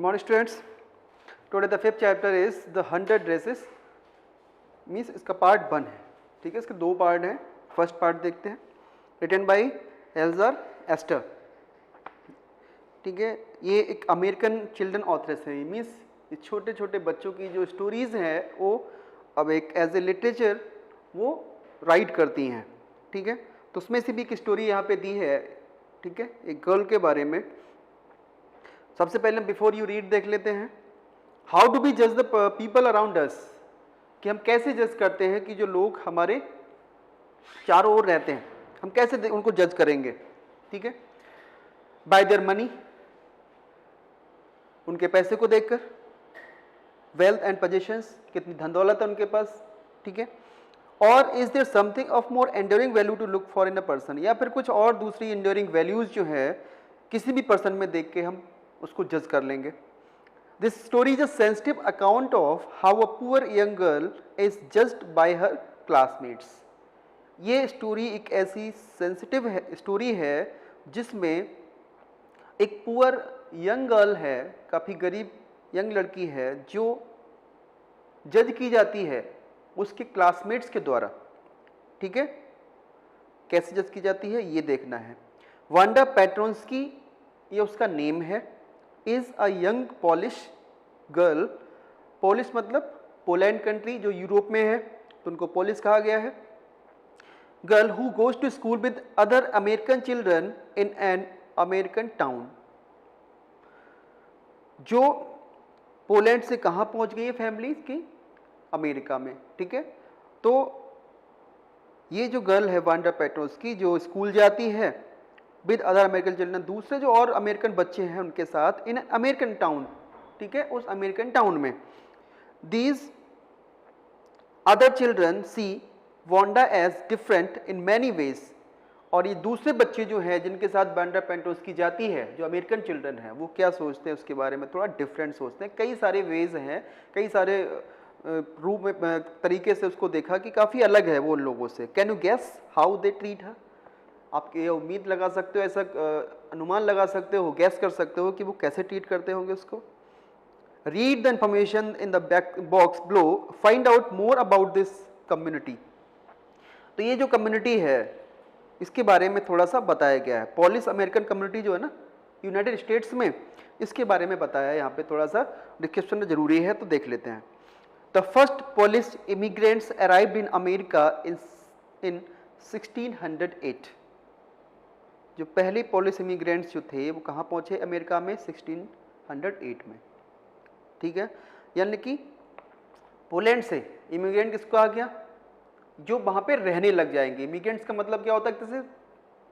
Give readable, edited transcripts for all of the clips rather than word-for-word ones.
Good morning students. Today the fifth chapter is the 100 races. Means इसका part 1 है, ठीक है. इसके दो पार्ट हैं. फर्स्ट पार्ट देखते हैं. रिटन बाय एल्जर एस्टर, ठीक है. ये एक अमेरिकन चिल्ड्रन ऑथरेस है. मीन्स छोटे छोटे बच्चों की जो स्टोरीज हैं वो अब एक एज ए लिटरेचर वो राइट करती हैं, ठीक है. तो उसमें से भी एक स्टोरी यहाँ पे दी है, ठीक है, एक गर्ल के बारे में. सबसे पहले बिफोर यू रीड देख लेते हैं हाउ डू बी जज द पीपल अराउंड अस, कि हम कैसे जज करते हैं कि जो लोग हमारे चारों ओर रहते हैं हम कैसे उनको जज करेंगे, ठीक है. बाय देयर मनी, उनके पैसे को देखकर. वेल्थ एंड पोजीशंस, कितनी धन दौलत है उनके पास, ठीक है. और is there something of more enduring value to look for in a person, या फिर कुछ और दूसरी एंड्योरिंग वैल्यूज जो है किसी भी पर्सन में देख के हम उसको जज कर लेंगे. This story is a sensitive account of how a poor young girl is judged bye her classmates. ये स्टोरी एक ऐसी सेंसिटिव स्टोरी है जिसमें एक पुअर यंग गर्ल है, काफ़ी गरीब यंग लड़की है, जो जज की जाती है उसके क्लासमेट्स के द्वारा, ठीक है. कैसे जज की जाती है ये देखना है. वांडा पेट्रोन्स्की ये उसका नेम है. Is a young Polish girl. Polish मतलब पोलैंड कंट्री जो यूरोप में है, तो उनको पोलिश कहा गया है. Girl who goes to school with other American children in an American town. जो पोलैंड से कहाँ पहुँच गई है फैमिली की, अमेरिका में, ठीक है. तो ये जो गर्ल है वांडा पेट्रोन्स्की जो स्कूल जाती है विद अदर अमेरिकन चिल्ड्रन, दूसरे जो और अमेरिकन बच्चे हैं उनके साथ, इन अमेरिकन टाउन, ठीक है, उस अमेरिकन टाउन में. These other children see Wanda as different in many ways. और ये दूसरे बच्चे जो हैं जिनके साथ वांडा पेट्रोन्स्की जाती है, जो अमेरिकन चिल्ड्रन हैं, वो क्या सोचते हैं उसके बारे में थोड़ा डिफरेंट सोचते हैं. कई सारे वेज हैं, कई सारे रूप में तरीके से उसको देखा कि काफ़ी अलग है वो उन लोगों से. Can you guess how they treat her. आप ये उम्मीद लगा सकते हो, ऐसा अनुमान लगा सकते हो, गैस कर सकते हो कि वो कैसे ट्रीट करते होंगे उसको. Read the information in the back box below, find out more about this community. तो ये जो कम्युनिटी है इसके बारे में थोड़ा सा बताया गया है. पॉलिश अमेरिकन कम्युनिटी जो है ना यूनाइटेड स्टेट्स में, इसके बारे में बताया है यहाँ पे. थोड़ा सा डिस्क्रिप्शन जरूरी है तो देख लेते हैं. The first Polish immigrants arrived in America in 1608. जो पहले पॉलिश इमिग्रेंट्स जो थे वो कहाँ पहुँचे अमेरिका में, 1608 में, ठीक है. यानी कि पोलैंड से इमिग्रेंट किसको आ गया, जो वहाँ पे रहने लग जाएंगे. इमिग्रेंट्स का मतलब क्या होता है, जैसे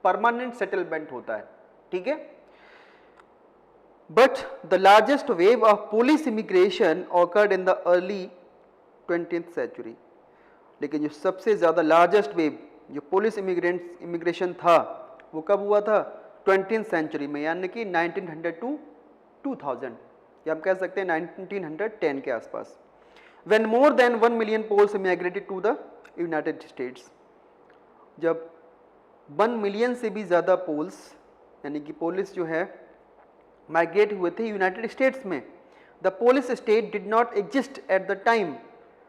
परमानेंट सेटलमेंट होता है, ठीक है. But the largest wave of Polish immigration occurred in the early 20th century. लेकिन जो सबसे ज़्यादा लार्जेस्ट वेव जो पोलिश इमिग्रेशन था वो कब हुआ था, 20th सेंचुरी में, यानी कि 1900 टू 2000, या हम कह सकते हैं 1910 के आसपास. When more than 1 million Poles migrated to the United states. जब 1 मिलियन से भी ज़्यादा पोल्स यानी कि पोलिस जो है माइग्रेट हुए थे यूनाइटेड स्टेट्स में. The Polish state did not exist at the time.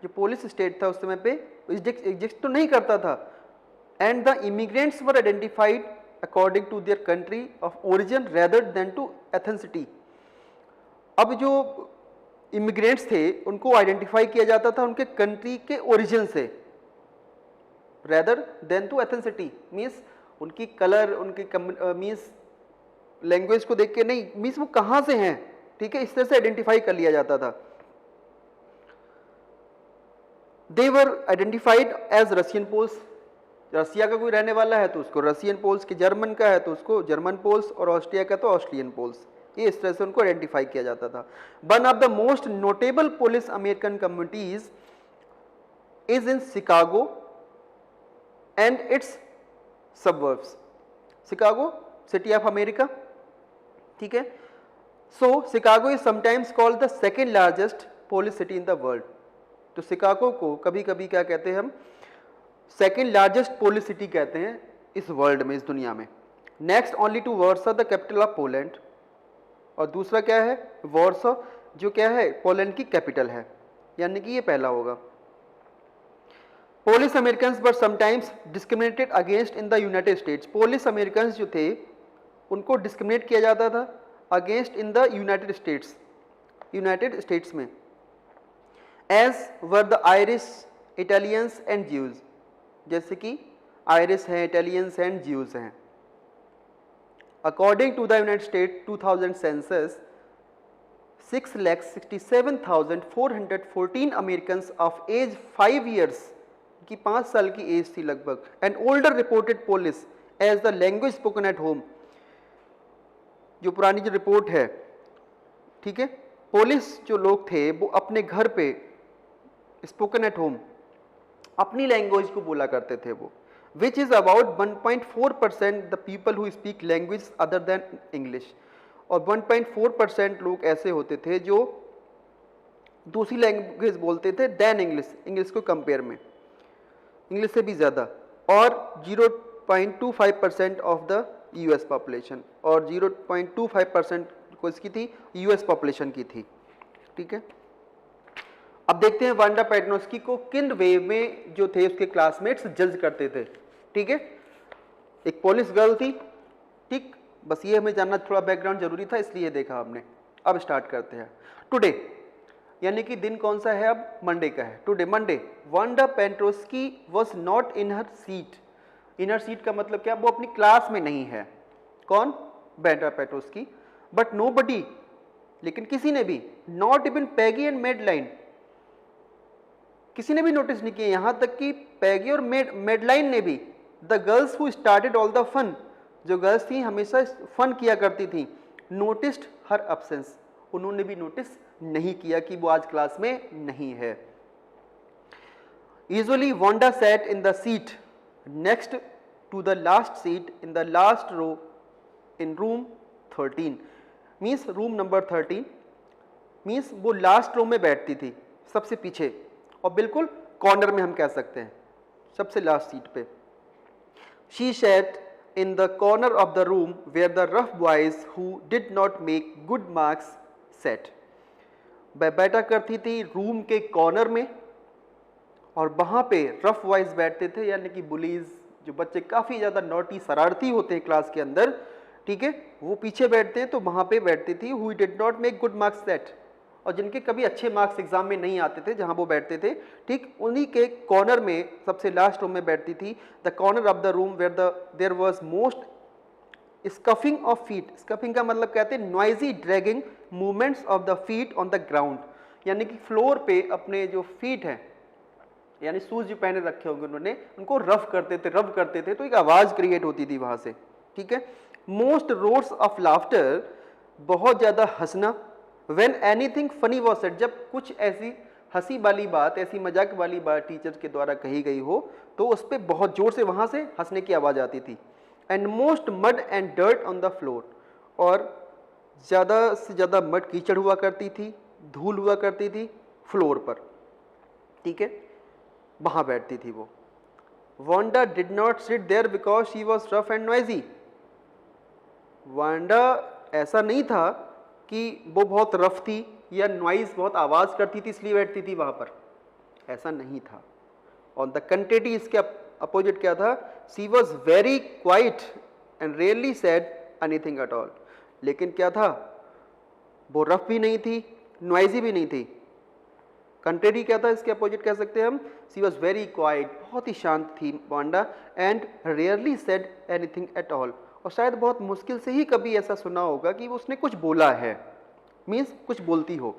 जो पोलिश स्टेट था उस समय पे एग्जिस्ट तो नहीं करता था. And the immigrants were identified according to their country of origin rather than to ethnicity. अब जो इमिग्रेंट्स थे उनको आइडेंटिफाई किया जाता था उनके कंट्री के ओरिजिन से, rather than to ethnicity. Means उनकी कलर, उनकी मीन्स लैंग्वेज को देख के नहीं, मीन्स वो कहाँ से हैं, ठीक है, इस तरह से आइडेंटिफाई कर लिया जाता था. दे वर आइडेंटिफाइड एज रशियन पोल्स. रसिया का कोई रहने वाला है तो उसको रशियन पोल्स, की जर्मन का है तो उसको जर्मन पोल्स, और ऑस्ट्रिया का तो ऑस्ट्रियन पोल्स. ये इस तरह से उनको आइडेंटिफाई किया जाता था. One of the most notable Polish American communities is in Chicago and its suburbs. Chicago city of America, ठीक है. So Chicago is sometimes called the second largest Polish city in the world. तो Chicago को कभी कभी क्या कहते हैं हम, सेकेंड लार्जेस्ट पोलिश सिटी कहते हैं इस वर्ल्ड में, इस दुनिया में. Next only to Warsaw the capital of Poland. और दूसरा क्या है, वॉर्सो, जो क्या है पोलैंड की कैपिटल है, यानी कि ये पहला होगा। Polish Americans were sometimes discriminated against in the United States. Polish Americans जो थे उनको डिस्क्रिमिनेट किया जाता था against in the United States में, as were the Irish, Italians and Jews, जैसे कि आयरिश हैं, इटालियंस एंड ज्यूज हैं। According to the United State 2000 census 6,67,414 Americans of age 5 years की 5 साल की एज थी लगभग, and older reported Polish as the language spoken at home. जो पुरानी जो रिपोर्ट है, ठीक है, पोलिश जो लोग थे वो अपने घर पे स्पोकन एट होम अपनी लैंग्वेज को बोला करते थे वो, which is about 1.4% the people who speak language other than English. और 1.4% लोग ऐसे होते थे जो दूसरी लैंग्वेज बोलते थे देन इंग्लिश को कंपेयर में, इंग्लिश से भी ज़्यादा। और 0.25% ऑफ द यूएस पॉपुलेशन, और 0.25% को इसकी थी यूएस पॉपुलेशन की थी, ठीक है। अब देखते हैं वांडा पेट्रोस्की को किन वे में जो थे उसके क्लासमेट्स जज करते थे, ठीक है। एक पोलिश गर्ल थी, ठीक, बस ये हमें जानना थोड़ा बैकग्राउंड जरूरी था इसलिए देखा हमने। अब स्टार्ट करते हैं। टुडे, यानी कि दिन कौन सा है, अब मंडे का है। Today Monday, Wanda Petronski was not in her seat. In her seat का मतलब क्या, वो अपनी क्लास में नहीं है। कौन, वांडा पेट्रोस्की। बट नोबडी, लेकिन किसी ने भी, not even Peggy and Medline, किसी ने भी नोटिस नहीं किया, यहां तक कि पैगी और मेडलाइन ने भी, the girls who started all the fun, जो गर्ल्स थी हमेशा फन किया करती थी, नोटिस्ड हर एब्सेंस, उन्होंने भी नोटिस नहीं किया कि वो आज क्लास में नहीं है। Usually Wanda sat in the seat next to the last seat in the last row in room 13, means room number 13, means वो लास्ट रो में बैठती थी, सबसे पीछे, और बिल्कुल कॉर्नर में हम कह सकते हैं, सबसे लास्ट सीट पे। She set in the corner of the room where the rough boys who did not make good marks sat। वह बैठा करती थी रूम के कॉर्नर में, और वहाँ पे रफ बॉयज बैठते थे, यानी कि बुलीज, जो बच्चे काफ़ी ज़्यादा नॉटी शरारती होते हैं क्लास के अंदर, ठीक है, वो पीछे बैठते हैं, तो वहाँ पे बैठती थी who did not make good marks sat, और जिनके कभी अच्छे मार्क्स एग्जाम में नहीं आते थे, जहां वो बैठते थे, ठीक उन्हीं के कॉर्नर में, सबसे लास्ट रूम में बैठती थी। The corner of the room where there was most scuffing of feet. Scuffing का मतलब कहते हैं noisy dragging movements of the feet on the ground, यानी कि फ्लोर पे अपने जो फीट हैं, यानी शूज जो पहने रखे होंगे उन्होंने, उनको रब करते थे, तो एक आवाज क्रिएट होती थी वहां से, ठीक है। मोस्ट रोर्स ऑफ लाफ्टर, बहुत ज्यादा हंसना। When anything funny was said, जब कुछ ऐसी हंसी वाली बात, ऐसी मजाक वाली बात टीचर के द्वारा कही गई हो, तो उस पर बहुत जोर से वहां से हंसने की आवाज आती थी। And most mud and dirt on the floor, और ज़्यादा से ज़्यादा मड, कीचड़ हुआ करती थी, धूल हुआ करती थी फ्लोर पर, ठीक है, वहां बैठती थी वो। Wanda did not sit there because she was rough and noisy. Wanda ऐसा नहीं था कि वो बहुत रफ थी या नॉइज, बहुत आवाज़ करती थी इसलिए बैठती थी वहाँ पर, ऐसा नहीं था। ऑन द कंट्री, इसके अपोजिट क्या था, she was very quiet and rarely said anything at all. लेकिन क्या था, वो रफ भी नहीं थी, नॉइजी भी नहीं थी। कंट्री क्या था, इसके अपोजिट कह सकते हैं हम, शी वॉज वेरी क्वाइट, बहुत ही शांत थी Wanda, and rarely said anything at all, और शायद बहुत मुश्किल से ही कभी ऐसा सुना होगा कि उसने कुछ बोला है, मीन्स कुछ बोलती हो।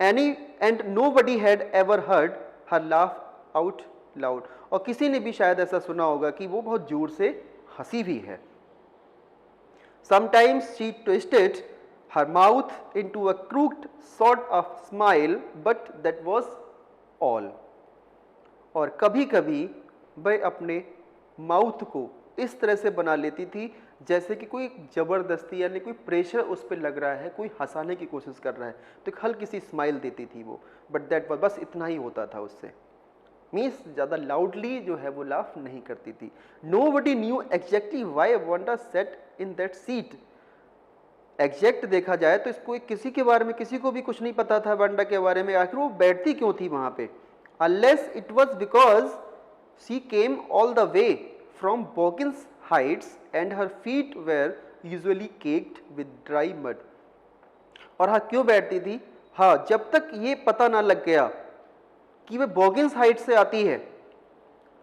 Any and nobody had ever heard her laugh out loud, और किसी ने भी शायद ऐसा सुना होगा कि वो बहुत जोर से हंसी भी है। Sometimes she twisted her mouth into a crooked sort of smile, but that was all. और कभी कभी वह अपने माउथ को इस तरह से बना लेती थी जैसे कि कोई जबरदस्ती, यानी कोई प्रेशर उस पर लग रहा है, कोई हंसाने की कोशिश कर रहा है, तो एक हल्की सी स्माइल देती थी वो, बट दैट वाज, बस इतना ही होता था उससे, मीन्स ज़्यादा लाउडली जो है वो लाफ नहीं करती थी। Nobody knew exactly why Wanda set in that seat, exact देखा जाए तो इसको किसी के बारे में किसी को भी कुछ नहीं पता था वांडा के बारे में, आखिर वो बैठती क्यों थी वहां पे, unless it was because she came all the way from Boggins Heights and her feet were usually caked with dry mud. और हाँ, क्यों बैठती थी, हाँ, जब तक ये पता ना लग गया कि वह बॉगिन्स हाइट से आती है।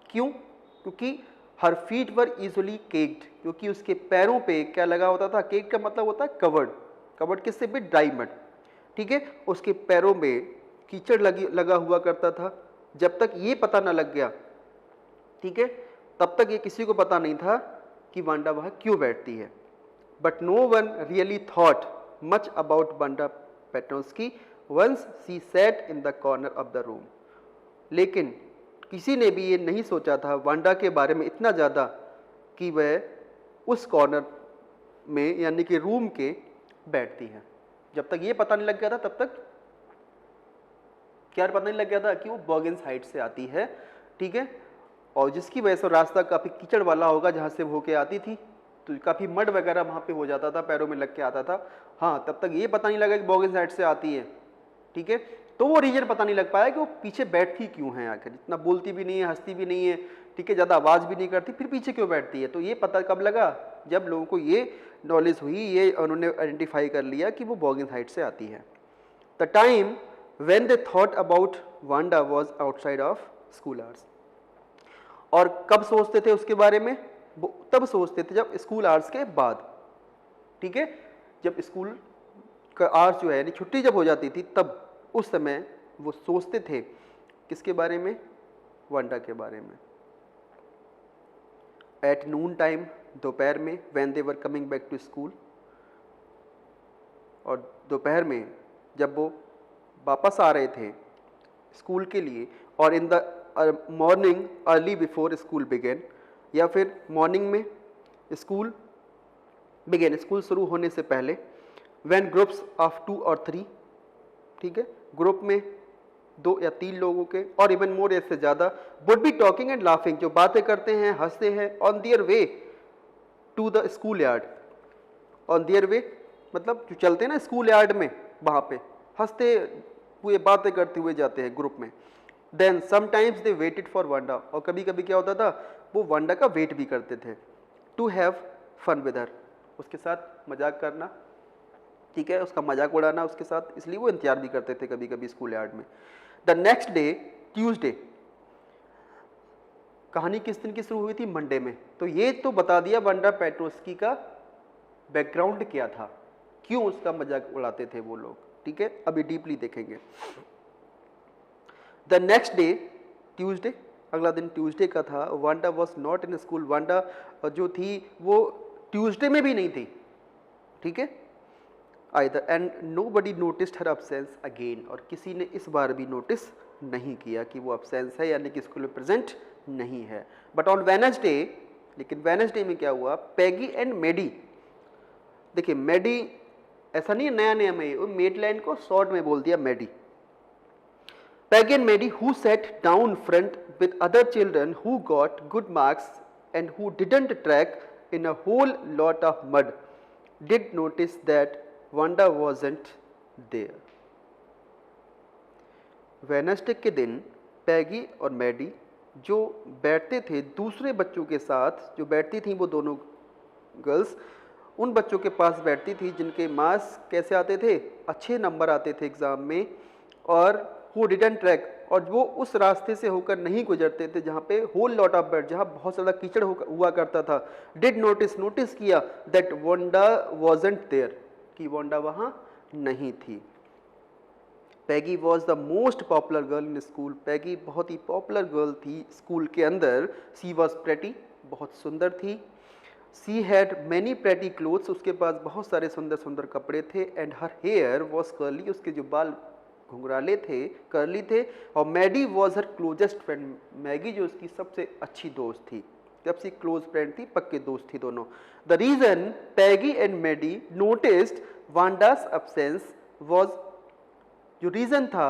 क्यों? क्योंकि हर फीट वर इजिली केक्ड, क्योंकि उसके पैरों पे क्या लगा होता था, केक का मतलब होता है कवर्ड, कवर्ड किससे भी, ड्राई मड, ठीक है, उसके पैरों में कीचड़ लगा हुआ करता था। जब तक ये पता ना लग गया, ठीक है, तब तक ये किसी को पता नहीं था कि वांडा वहां क्यों बैठती है। But no one really thought much about Wanda Petronski once she sat in the corner of the room. लेकिन किसी ने भी ये नहीं सोचा था वांडा के बारे में इतना ज़्यादा कि वह उस कॉर्नर में यानी कि रूम के बैठती है। जब तक ये पता नहीं लग गया था, तब तक क्या पता नहीं लग गया था कि वो बॉगिन्स हाइट से आती है, ठीक है, और जिसकी वजह से रास्ता काफ़ी कीचड़ वाला होगा जहाँ से वो होके आती थी, तो काफ़ी मड वगैरह वहाँ पे हो जाता था, पैरों में लग के आता था। हाँ, तब तक ये पता नहीं लगा कि बॉगिन्स हाइट से आती है, ठीक है, तो वो रीजन पता नहीं लग पाया कि वो पीछे बैठती क्यों है आखिर, इतना बोलती भी नहीं है, हंसती भी नहीं है, ठीक है, ज़्यादा आवाज़ भी नहीं करती, फिर पीछे क्यों बैठती है। तो ये पता कब लगा, जब लोगों को ये नॉलेज हुई, ये उन्होंने आइडेंटिफाई कर लिया कि वो बॉगिन्स हाइट से आती है। The time when they thought about Wanda was outside of school hours. और कब सोचते थे उसके बारे में, तब सोचते थे जब स्कूल आवर्स के बाद, ठीक है, जब स्कूल का आवर्स जो है यानी छुट्टी जब हो जाती थी, तब उस समय वो सोचते थे किसके बारे में, वांडा के बारे में। एट नून टाइम, दोपहर में, when they were coming back to school, और दोपहर में जब वो वापस आ रहे थे स्कूल के लिए, और in the morning early before school began, या फिर मॉर्निंग में स्कूल बिगेन, स्कूल शुरू होने से पहले, व्हेन ग्रुप्स ऑफ 2 और 3, ठीक है, ग्रुप में 2 या 3 लोगों के, और इवन मोर इससे ज़्यादा, would be talking and laughing, जो बातें करते हैं, हंसते हैं, on their way to the school yard. On their way मतलब जो चलते हैं ना स्कूल यार्ड में, वहाँ पे हंसते हुए बातें करते हुए जाते हैं ग्रुप में। Then sometimes they waited for Wanda, और कभी कभी क्या होता था, वो वांडा का वेट भी करते थे, to have fun with her, उसके साथ मजाक करना, ठीक है, उसका मजाक उड़ाना उसके साथ, इसलिए वो इंतजार भी करते थे कभी कभी स्कूल यार्ड में। द नेक्स्ट डे, ट्यूसडे, कहानी किस दिन की शुरू हुई थी, मंडे में। तो ये तो बता दिया वांडा पेट्रोस्की का बैकग्राउंड क्या था, क्यों उसका मजाक उड़ाते थे वो लोग, ठीक है, अभी डीपली देखेंगे। द नेक्स्ट डे, ट्यूसडे, अगला दिन ट्यूसडे का था। Wanda was not in school, Wanda जो थी वो ट्यूसडे में भी नहीं थी, ठीक है, either, and nobody noticed her absence again, और किसी ने इस बार भी नोटिस नहीं किया कि वो अब्सेंस है यानी कि स्कूल में प्रेजेंट नहीं है। बट ऑन वेडनेसडे, लेकिन वेडनेसडे में क्या हुआ, पैगी एंड मेडी, देखिए मेडी ऐसा नहीं है नया नया में, वो मेडलैंड को शॉर्ट में बोल दिया Maddie. Peggy and Maddie who sat down front with other children who got good marks and who didn't track in a whole lot of mud did notice that Wanda wasn't there। Wednesday के दिन पैगी और Maddie जो बैठते थे दूसरे बच्चों के साथ, जो बैठती थी वो दोनों गर्ल्स उन बच्चों के पास बैठती थी जिनके मार्क्स कैसे आते थे, अच्छे नंबर आते थे एग्ज़ाम में, और हु डिडंट ट्रैक, और वो उस रास्ते से होकर नहीं गुजरते थे जहाँ पे होल लॉट ऑफ बर्ड, जहाँ बहुत ज़्यादा कीचड़ हुआ करता था। डिड नोटिस किया दैट वांडा wasn't there, कि वांडा वहाँ नहीं थी। Peggy was the most popular girl in school, Peggy बहुत ही पॉपुलर गर्ल थी स्कूल के अंदर। सी वॉज प्रेटी, बहुत सुंदर थी। She had many pretty clothes, उसके पास बहुत सारे सुंदर सुंदर कपड़े थे। And her hair was curly, उसके जो बाल घुंघराले थे, कर्ली थे। और Maddie was her closest friend, Maggi जो उसकी सबसे अच्छी दोस्त थी, सबसे क्लोज फ्रेंड थी, पक्के दोस्त थी दोनों। The reason Peggy and Maddie noticed Wanda's absence was, जो रीजन था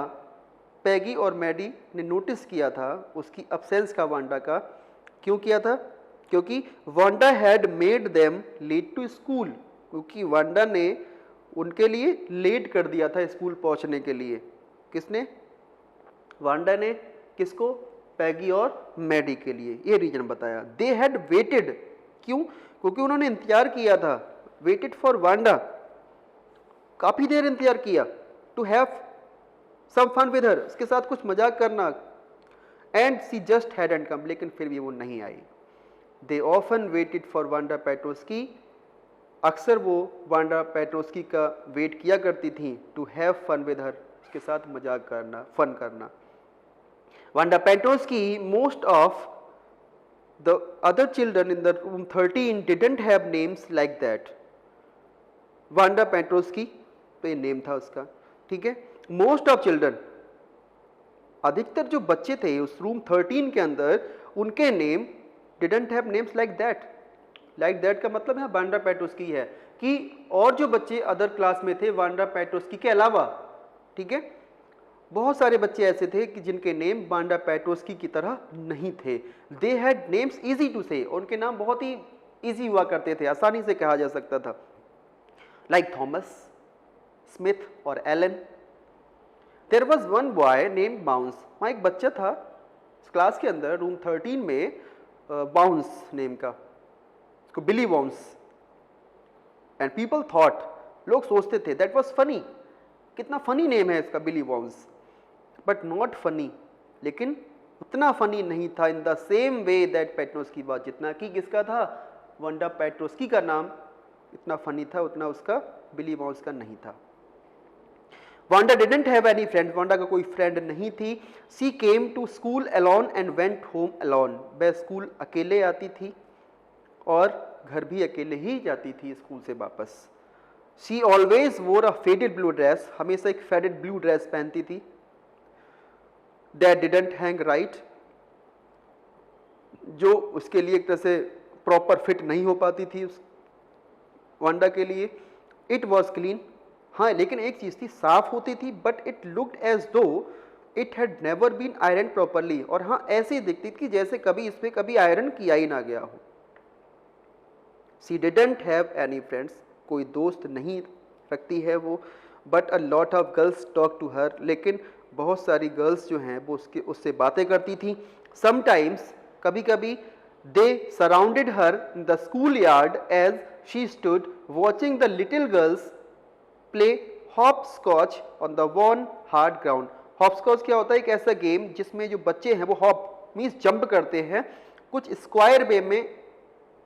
पैगी और मैडी ने नोटिस किया था उसकी अब्सेंस का, वांडा का, क्यों किया था, क्योंकि Wanda had made them late to school, क्योंकि वांडा ने उनके लिए लेट कर दिया था स्कूल पहुंचने के लिए। किसने? वांडा ने। किसको? पैगी और मैडी के लिए। ये रीजन बताया। दे हैड वेटेड, क्यों? क्योंकि उन्होंने इंतजार किया था। वेटेड फॉर वांडा, काफी देर इंतजार किया। To have some fun with her, उसके साथ कुछ मजाक करना। And she just hadn't come, लेकिन फिर भी वो नहीं आई। They often waited for Wanda Petroski, अक्सर वो वांडा पेट्रोस्की का वेट किया करती थी। To have fun with her, उसके साथ मजाक करना, फन करना। Wanda Petroski, most of the other children in the room 13 didn't have names like that. Wanda Petronski, तो ये नेम था उसका, ठीक है। मोस्ट ऑफ चिल्ड्रन, अधिकतर जो बच्चे थे उस रूम 13 के अंदर, उनके name didn't have names like that. Like that का मतलब है वांडा पेट्रोस्की है कि और जो बच्चे अदर क्लास में थे वांडा पेट्रोस्की के अलावा, ठीक है, बहुत सारे बच्चे ऐसे थे कि जिनके नेम वांडा पेट्रोस्की की तरह नहीं थे। They had names easy to say, उनके नाम बहुत ही इजी हुआ करते थे, आसानी से कहा जा सकता था। लाइक थॉमस, स्मिथ और Allen. There was one boy named Bounce, वहाँ एक बच्चा था क्लास के अंदर रूम 13 में, बाउंस नेम का, उसको बिली बाउंस। एंड पीपल थॉट, लोग सोचते थे, दैट वॉज फनी, कितना फनी नेम है इसका बिली बाउंस। बट नॉट फनी, लेकिन उतना फनी नहीं था in the same way that Petronski was, जितना कि किसका था, वांडा पेट्रोस्की का नाम इतना फनी था, उतना उसका बिली बाउंस का नहीं था। Wanda didn't have any friend, Wanda का कोई फ्रेंड नहीं थी। She came to school alone and went home alone, वह स्कूल अकेले आती थी और घर भी अकेले ही जाती थी स्कूल से वापस। शी ऑलवेज वोर अ फेडेड ब्लू ड्रेस, हमेशा एक फेडेड ब्लू ड्रेस पहनती थी। दैट डिडंट हैंग राइट, जो उसके लिए एक तरह से प्रॉपर फिट नहीं हो पाती थी उस वांडा के लिए। इट वॉज क्लीन, हाँ लेकिन एक चीज थी, साफ होती थी। But it looked as though it had never been iron properly, और हाँ ऐसे ही दिखती थी जैसे कभी इस पे कभी आयरन किया ही ना गया हो। She didn't have any friends, कोई दोस्त नहीं रखती है वो। But a lot of girls talk to her, लेकिन बहुत सारी गर्ल्स जो हैं वो उससे बातें करती थी। समटाइम्स, कभी कभी, they surrounded her in the school yard as she stood watching the little girls play hopscotch on the worn hard ground. Hopscotch क्या होता है? एक ऐसा गेम जिसमें जो बच्चे हैं वो हॉप मीन्स जंप करते हैं, कुछ स्क्वायर वे में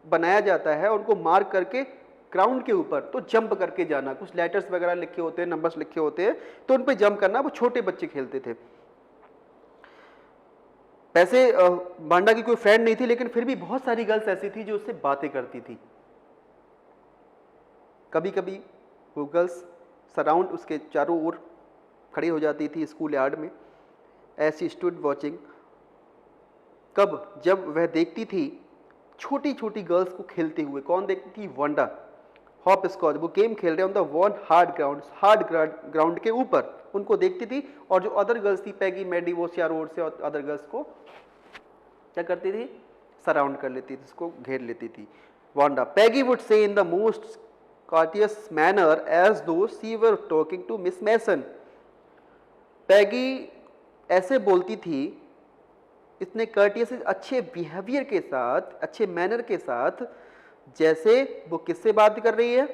बनाया जाता है, उनको मार्क करके ग्राउंड के ऊपर तो जंप करके जाना, कुछ लेटर्स वगैरह लिखे होते हैं, नंबर्स लिखे होते हैं, तो उन पे जंप करना, वो छोटे बच्चे खेलते थे। वैसे बांडा की कोई फ्रेंड नहीं थी, लेकिन फिर भी बहुत सारी गर्ल्स ऐसी थी जो उससे बातें करती थी। कभी कभी वो गर्ल्स सराउंड उसके चारों ओर खड़ी हो जाती थी स्कूल यार्ड में। ऐसी स्टूड वॉचिंग, कब? जब वह देखती थी छोटी छोटी गर्ल्स को खेलते हुए। कौन देखती थी? वांडा। हॉप स्कॉच, वो गेम खेल रहे हैं on the one hard ground, hard ground के ऊपर, उनको देखती थी। और जो अदर गर्ल्स थी, पैगी, मैडी, वो चारों ओर से और अदर गर्ल्स को क्या करती थी? सराउंड कर लेती थी, उसको घेर लेती थी। Wanda, Peggy would say in the most courteous manner as though she were talking to Miss Mason. पैगी ऐसे बोलती थी, इतने कर्टियस, अच्छे बिहेवियर के साथ, अच्छे मैनर के साथ, जैसे वो किससे बात कर रही है?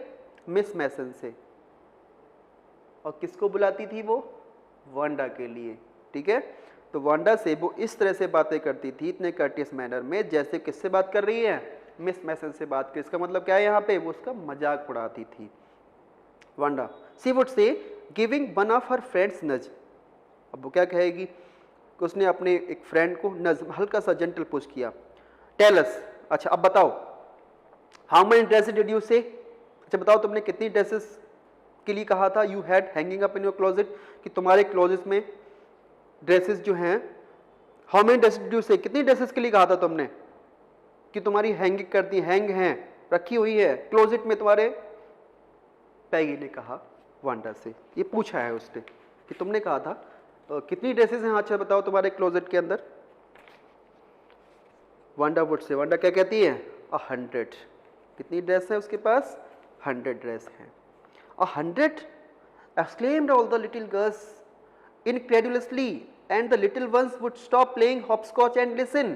मिस मैसन से। और किसको बुलाती थी वो? वांडा के लिए, ठीक है। तो वांडा से वो इस तरह से बातें करती थी, इतने कर्टियस मैनर में, जैसे किससे बात कर रही है? मिस मैसन से बात कर। इसका मतलब क्या है यहाँ पे? वो उसका मजाक उड़ाती थी वांडा। She would say giving one of her friends nudge, अब वो क्या कहेगी कि उसने अपने एक फ्रेंड को नज, हल्का सा जेंटल पुश किया। टेल अस, अच्छा अब बताओ, how many dresses did you से, अच्छा बताओ तुमने कितनी ड्रेसेस के लिए कहा था? You had hanging up in your closet, कि तुम्हारे क्लोजेट में ड्रेसेस जो हैं, how many dresses did you से, कितनी ड्रेसेस के लिए कहा था तुमने कि तुम्हारी हैंगिंग करती, हैंग हैं, रखी हुई है क्लोजेट में तुम्हारे? पैगी ने कहा वांडा से, ये पूछा है उसने कि तुमने कहा था कितनी ड्रेसेस हैं, अच्छा बताओ तुम्हारे क्लोजेट के अंदर। वांडा वुड से, वांडा क्या कहती है? 100, कितनी ड्रेस है उसके पास? 100 ड्रेस हैं। 100? Exclaimed all the little girls incredulously, and the little ones would stop playing hopscotch and listen.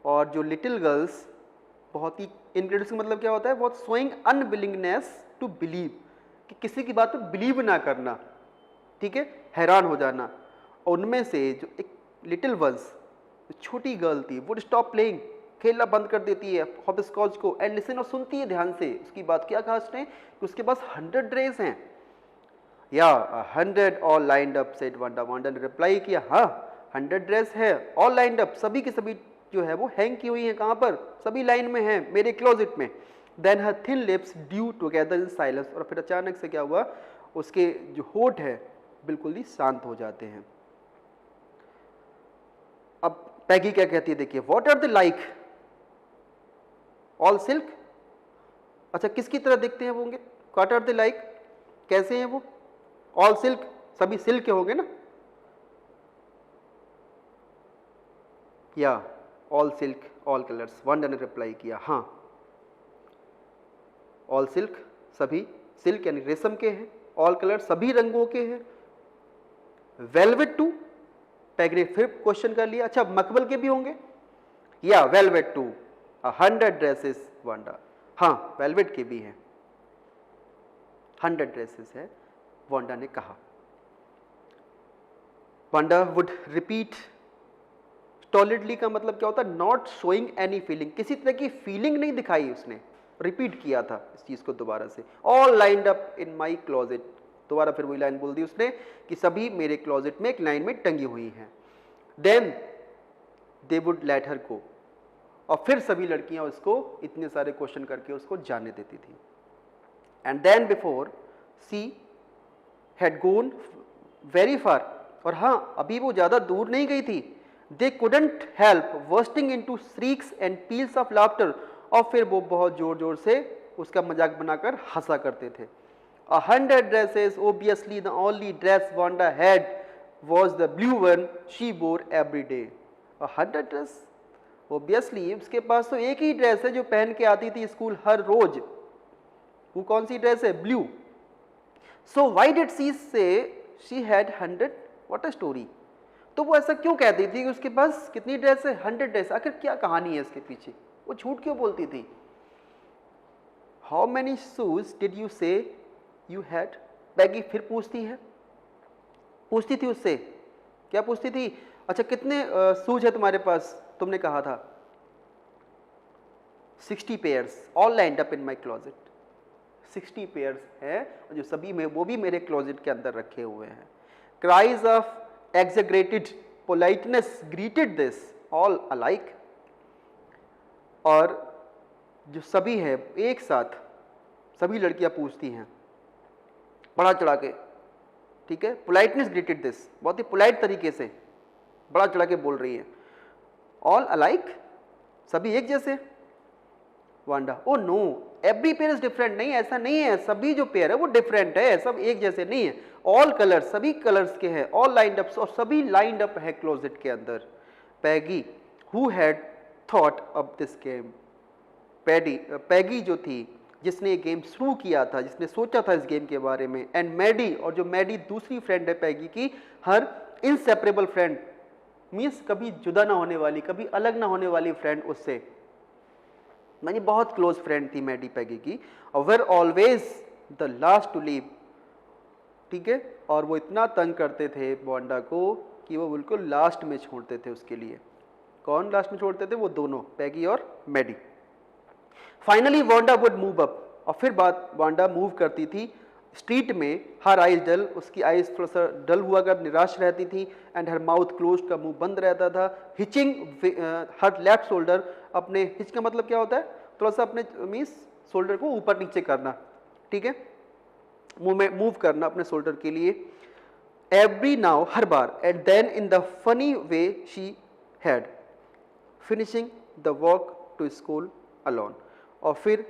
और जो लिटिल गर्ल्स बहुत ही incredulous का मतलब क्या होता है, बहुत showing unwillingness to believe, कि किसी की बात पे बिलीव ना करना, ठीक है, हैरान हो जाना। और उनमें से जो एक लिटिल वंस, छोटी गर्ल थी, वुड स्टॉप प्लेइंग, खेलना बंद कर देती है हॉपस्कॉच को, एंड लिसन, और सुनती है ध्यान से उसकी बात। क्या कहा उसने कि उसके पास 100 ड्रेस हैं। या 100 all lined up, said Wanda. Wanda ने रिप्लाई किया, हाँ 100 ड्रेस है, ऑल लाइंड अप, सभी की सभी जो है वो हैंग की हुई है। कहाँ पर? सभी लाइन में है, मेरे क्लोजेट में। Then her thin lips drew together in silence, और फिर अचानक से क्या हुआ, उसके जो होठ है बिल्कुल ही शांत हो जाते हैं। अब पैगी क्या कहती है, देखिए, what are the like, all silk. अच्छा, किसकी तरह दिखते हैं वो होंगे? व्हाट आर द लाइक, कैसे हैं वो? ऑल सिल्क, सभी सिल्क के होंगे ना, या all silk all colours. Wanda ने रिप्लाई किया, हाँ ऑल सिल्क, सभी सिल्क यानी रेशम के हैं, ऑल कलर सभी रंगों के हैं। वेलवेट टू, पैगी ने फिर क्वेश्चन कर लिया, अच्छा मखमल के भी होंगे? या वेलवेट टू, 100 ड्रेसेस वांडा, हाँ वेलवेट के भी हैं, 100 ड्रेसेस है, वांडा ने कहा। वांडा वुड रिपीट स्टॉलिडली का मतलब क्या होता है? नॉट शोइंग एनी फीलिंग, किसी तरह की फीलिंग नहीं दिखाई उसने, रिपीट किया था इस चीज को दोबारा से। All lined up in my closet, दोबारा फिर वही लाइन बोल दी उसने कि सभी मेरे क्लोजेट में एक लाइन में टंगी हुई हैं। Then they would let her go, और फिर सभी लड़कियां उसको इतने सारे क्वेश्चन करके उसको जाने देती थी। And then before she had gone very far, और हाँ अभी वो ज्यादा दूर नहीं गई थी। They couldn't help bursting into shrieks and peals of laughter, और फिर वो बहुत जोर जोर से उसका मजाक बनाकर हंसा करते थे। 100 dresses, obviously the only dress Wanda had was the blue one she wore every day. 100 dress, obviously उसके पास तो एक ही ड्रेस है जो पहन के आती थी स्कूल हर रोज। वो कौन सी ड्रेस है? Blue. So why did she say she had 100? What a story. तो वो ऐसा क्यों कहती थी कि उसके पास कितनी ड्रेस है? 100 ड्रेस। आखिर क्या कहानी है इसके पीछे? वो झूठ क्यों बोलती थी? How many shoes did you से यू हैड? पैगी फिर पूछती थी उससे, क्या पूछती थी? अच्छा कितने शूज है तुम्हारे पास? तुमने कहा था 60 pairs all lined up in my closet. 60 pairs है जो सभी में, वो भी मेरे क्लोजेट के अंदर रखे हुए हैं। Cries of exaggerated politeness greeted this all alike, और जो सभी है एक साथ सभी लड़कियां पूछती हैं बड़ा चढ़ा के, ठीक है, पोलाइटनेस ग्रीटेड दिस, बहुत ही पोलाइट तरीके से बड़ा चढ़ा के बोल रही है। ऑल अलाइक, सभी एक जैसे। Wanda, oh know every pair is different, नहीं ऐसा नहीं है, सभी जो पेयर है वो डिफरेंट है, सब एक जैसे नहीं है। ऑल कलर्स, सभी कलर्स के हैं। ऑल लाइंड अप, और सभी लाइंड अप है क्लोजेट के अंदर। Peggy who had thought of this game, Peggy जो थी जिसने ये गेम शुरू किया था, जिसने सोचा था इस गेम के बारे में, एंड मैडी, और जो मैडी दूसरी फ्रेंड है पैगी की, हर इनसेपरेबल फ्रेंड, मीन्स कभी जुदा ना होने वाली, कभी अलग ना होने वाली फ्रेंड उससे, यानी बहुत क्लोज फ्रेंड थी मैडी पैगी की। और were always the last to leave, ठीक है, और वो इतना तंग करते थे वांडा को कि वो बिल्कुल लास्ट में छोड़ते थे उसके लिए। कौन लास्ट में छोड़ते थे? वो दोनों, पैगी और Maddie. Finally Wanda would move up, और फिर बात वांडा मूव करती थी स्ट्रीट में। हर आइज डल, उसकी आइज थोड़ा सा डल हुआ कर निराश रहती थी, एंड हर माउथ क्लोज, का मुंह बंद रहता था। हिचिंग हर लेफ्ट शोल्डर, अपने हिच का मतलब क्या होता है? थोड़ा सा अपने मीन्स शोल्डर को ऊपर नीचे करना, ठीक है, मुंह में मूव करना अपने शोल्डर के लिए। एवरी नाउ, हर बार, and then in the funny way she had finishing the walk to school alone, और फिर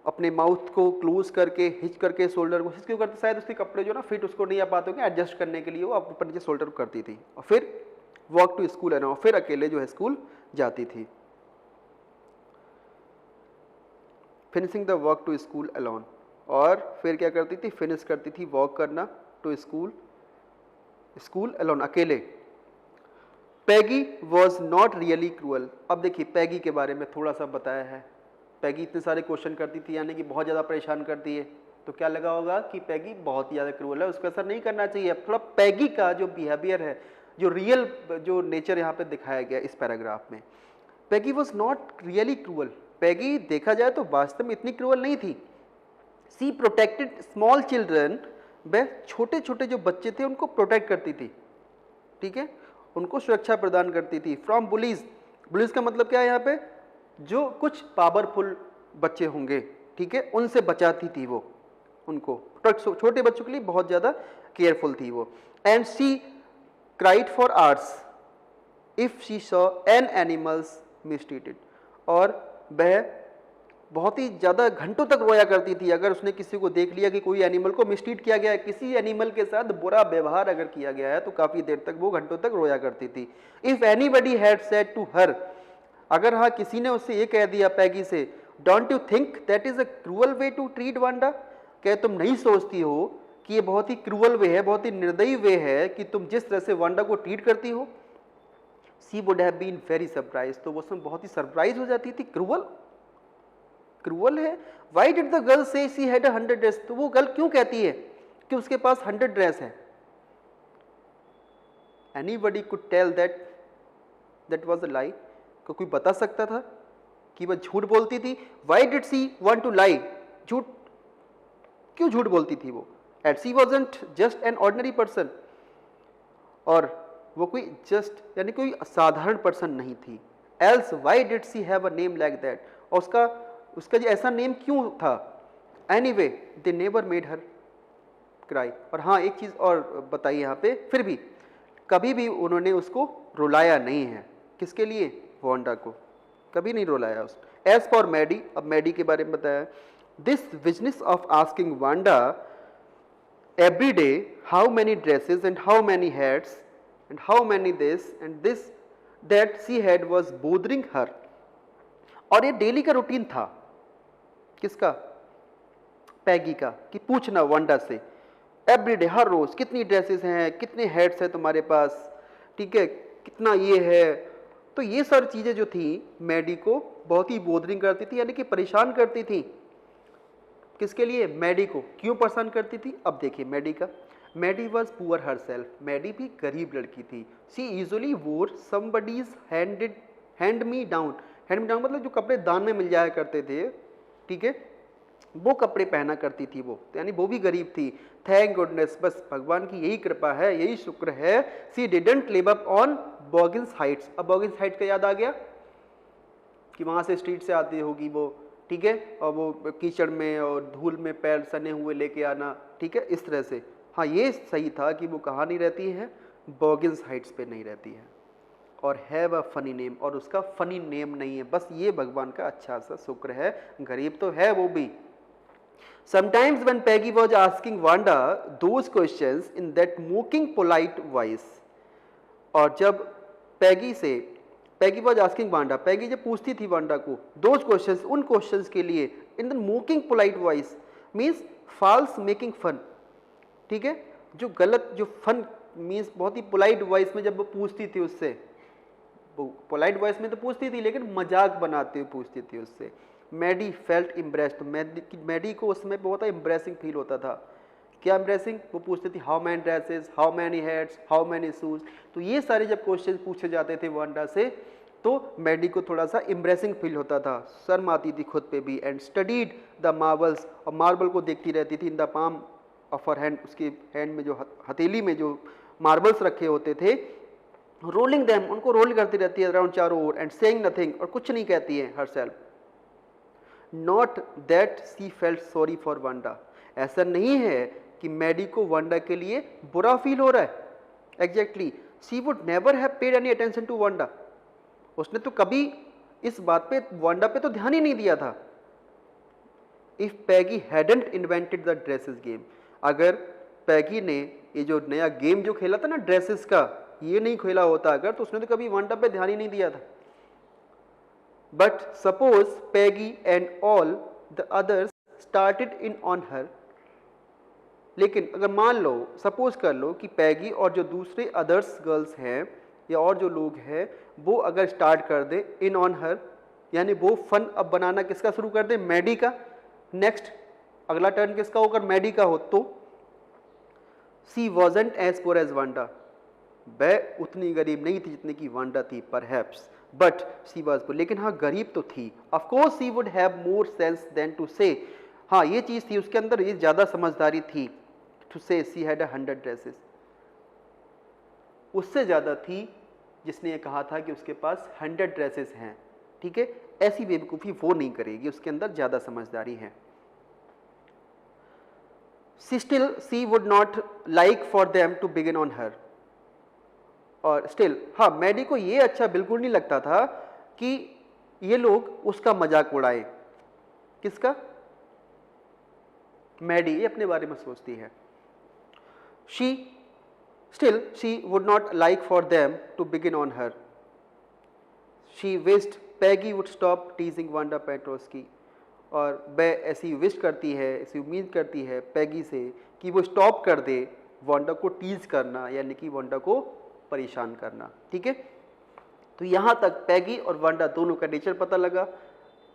अपने माउथ को क्लोज करके, हिच करके शोल्डर को, हिच क्यों करते? शायद उसके कपड़े जो ना फिट उसको नहीं आ पाते होंगे, एडजस्ट करने के लिए वो ऊपर नीचे शोल्डर को करती थी, और फिर वॉक टू स्कूल है ना, और फिर अकेले जो है स्कूल जाती थी। Finishing the walk to school alone, और फिर क्या करती थी, फिनिश करती थी वॉक करना टू स्कूल, स्कूल अलोन, अकेले। पैगी वॉज नॉट रियली क्रूअल। अब देखिए पैगी के बारे में थोड़ा सा बताया है। पैगी इतने सारे क्वेश्चन करती थी, यानी कि बहुत ज़्यादा परेशान करती है, तो क्या लगा होगा कि पैगी बहुत ही ज़्यादा क्रूअल है, उसको ऐसा नहीं करना चाहिए। अब थोड़ा पैगी का जो बिहेवियर है, जो रियल जो नेचर यहाँ पे दिखाया गया इस पैराग्राफ में, पैगी वॉज नॉट रियली क्रूअल। पैगी देखा जाए तो वास्तव में इतनी क्रूअल नहीं थी। सी प्रोटेक्टेड स्मॉल चिल्ड्रन, वह छोटे छोटे जो बच्चे थे उनको प्रोटेक्ट करती थी, ठीक है, उनको सुरक्षा प्रदान करती थी। फ्रॉम बुलीज, बुलीज का मतलब क्या है यहाँ पे, जो कुछ पावरफुल बच्चे होंगे, ठीक है, उनसे बचाती थी वो उनको, छोटे बच्चों के लिए बहुत ज़्यादा केयरफुल थी वो। And she cried for hours if she saw an animals mistreated, और वह बहुत ही ज़्यादा घंटों तक रोया करती थी अगर उसने किसी को देख लिया कि कोई एनिमल को मिसट्रीट किया गया है, किसी एनिमल के साथ बुरा व्यवहार अगर किया गया है, तो काफ़ी देर तक वो घंटों तक रोया करती थी। If anybody had said to her, अगर हाँ किसी ने उससे ये कह दिया पैगी से, don't you think that is a cruel way to treat Wanda, क्या तुम नहीं सोचती हो कि ये बहुत ही क्रूअल वे है, बहुत ही निर्दयी वे है कि तुम जिस तरह से वांडा को ट्रीट करती हो। She would have been very surprise, तो वो उसमें बहुत ही सरप्राइज हो जाती थी। क्रूअल, क्रूअल है। Why did the girl say she had 100 dress, तो वो गर्ल क्यों कहती है कि उसके पास 100 ड्रेस है। Anybody could tell that was a lie, को कोई बता सकता था कि वह झूठ बोलती थी। Why did she want to lie, झूठ क्यों झूठ बोलती थी वो। And she wasn't just an ordinary person, और वो कोई जस्ट यानी कोई साधारण पर्सन नहीं थी। Else why did she have a name like that, और उसका जो ऐसा नेम क्यों था। Anyway they never made her cry, और हाँ एक चीज़ और बताइए यहाँ पे, फिर भी कभी भी उन्होंने उसको रुलाया नहीं है। किसके लिए, वांडा को कभी नहीं रुलाया उस। एज फॉर मैडी, अब मैडी के बारे में बताया, this business of asking Wanda every day how many dresses and how many hats and how many this and this that she had was bothering her, और ये डेली का routine था। किसका, पैगी का, कि पूछना वांडा से एवरीडे, हर रोज, कितनी ड्रेसेस हैं, कितने हेड्स हैं तुम्हारे पास, ठीक है, कितना ये है। तो ये सारी चीजें जो थी मैडी को बहुत ही बोदरिंग करती थी, यानी कि परेशान करती थी। किसके लिए, मैडी को। क्यों परेशान करती थी, अब देखिए मैडी का। Maddie was poor herself, Maddie भी गरीब लड़की थी। She usually wore somebody's hand me down, hand me down मतलब जो कपड़े दान में मिल जाया करते थे, ठीक है, वो कपड़े पहना करती थी वो, यानी वो भी गरीब थी। थैंक गुडनेस, बस भगवान की यही कृपा है, यही शुक्र है। She didn't live up on Boggins Heights, अब बॉगिन्स हाइट्स का याद आ गया कि वहाँ से स्ट्रीट से आती होगी वो, ठीक है, और वो कीचड़ में और धूल में पैर सने हुए लेके आना, ठीक है, इस तरह से। हाँ ये सही था कि वो कहाँ नहीं रहती है, बॉगिन्स हाइट्स पे नहीं रहती है। और हैव अ फनी नेम, और उसका फनी नेम नहीं है, बस ये भगवान का अच्छा सा शुक्र है, गरीब तो है वो भी। Sometimes when Peggy was asking Wanda those questions in that mocking polite voice, और जब पैगी was asking Wanda, पैगी जब पूछती थी वांडा को those questions, उन questions के लिए in the mocking polite voice means false making fun, ठीक है, जो गलत, जो फन मीन्स बहुत ही पोलाइट वॉइस में जब वो पूछती थी उससे, पोलाइट वॉइस में तो पूछती थी लेकिन मजाक बनाते हुए पूछती थी उससे। मैडी फेल्ट इम्प्रेस्ड, मैडी को उसमें बहुत इम्प्रेसिंग फील होता था। क्या इम्प्रेसिंग, वो पूछती थी how many dresses, how many heads, how many shoes. तो ये सारे जब क्वेश्चन पूछे जाते थे वांडा से, तो मैडी को थोड़ा सा इम्प्रेसिंग फील होता था, शर्म आती थी खुद पे भी। एंड स्टडीड द मार्बल्स, और मार्बल को देखती रहती थी। In the palm of her hand, उसके हैंड में जो हथेली में जो मार्बल्स रखे होते थे, रोलिंग देम, उनको रोल करती रहती है अराउंड चारों ओर। एंड सेइंग नथिंग, और कुछ नहीं कहती है her self. Not that C felt sorry for Wanda, ऐसा नहीं है कि मैडी को वांडा के लिए बुरा फील हो रहा है। Exactly, she would never have paid any attention to Wanda, उसने तो कभी इस बात पे, वांडा पे तो ध्यान ही नहीं दिया था। If Peggy hadn't invented the dresses game, अगर पैगी ने ये जो नया गेम जो खेला था ना ड्रेसेस का, ये नहीं खेला होता अगर, तो उसने तो कभी वांडा पे ध्यान ही नहीं दिया था। But suppose Peggy and all the others started in on her, लेकिन अगर मान लो, सपोज कर लो कि पैगी और जो दूसरे अदर्स गर्ल्स हैं या और जो लोग हैं वो अगर स्टार्ट कर दे इन ऑन हर, यानी वो फन अब बनाना किसका शुरू कर दे, मैडी का। नेक्स्ट अगला टर्न किसका होगा, मैडी का हो तो she wasn't as poor as Wanda, वह उतनी गरीब नहीं थी जितनी की वांडा थी perhaps, but she was poor, लेकिन हाँ गरीब तो थी। Of course she would have more sense than to say, हाँ ये चीज थी उसके अंदर, ये ज्यादा समझदारी थी टू से सी हैड 100 ड्रेसेस, उससे ज्यादा थी जिसने ये कहा था कि उसके पास 100 ड्रेसेस हैं। ठीक है, ऐसी बेवकूफ़ी वो नहीं करेगी, उसके अंदर ज़्यादा समझदारी है। Still she would not like for them to begin on her, और स्टिल हाँ मैडी को ये अच्छा बिल्कुल नहीं लगता था कि ये लोग उसका मजाक उड़ाए। किसका, मैडी, ये अपने बारे में सोचती है। Still, she would not like for them to begin on her. She wished Peggy would stop teasing Wanda Petrosky. और वह ऐसी विश करती है, ऐसी उम्मीद करती है पैगी से कि वो स्टॉप कर दे वांडा को टीज करना, यानी कि वांडा को परेशान करना। ठीक है, तो यहाँ तक पैगी और वांडा दोनों का नेचर पता लगा।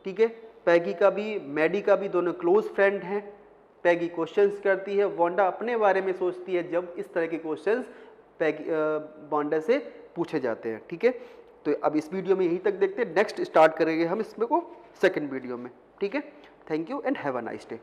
ठीक है, पैगी का भी मैडी का भी दोनों क्लोज फ्रेंड हैं। पैगी क्वेश्चंस करती है, वांडा अपने बारे में सोचती है जब इस तरह के क्वेश्चंस पैगी वांडा से पूछे जाते हैं। ठीक है, तो अब इस वीडियो में यहीं तक देखते हैं, नेक्स्ट स्टार्ट करेंगे हम इसमें को सेकंड वीडियो में। ठीक है, thank you and have a nice day.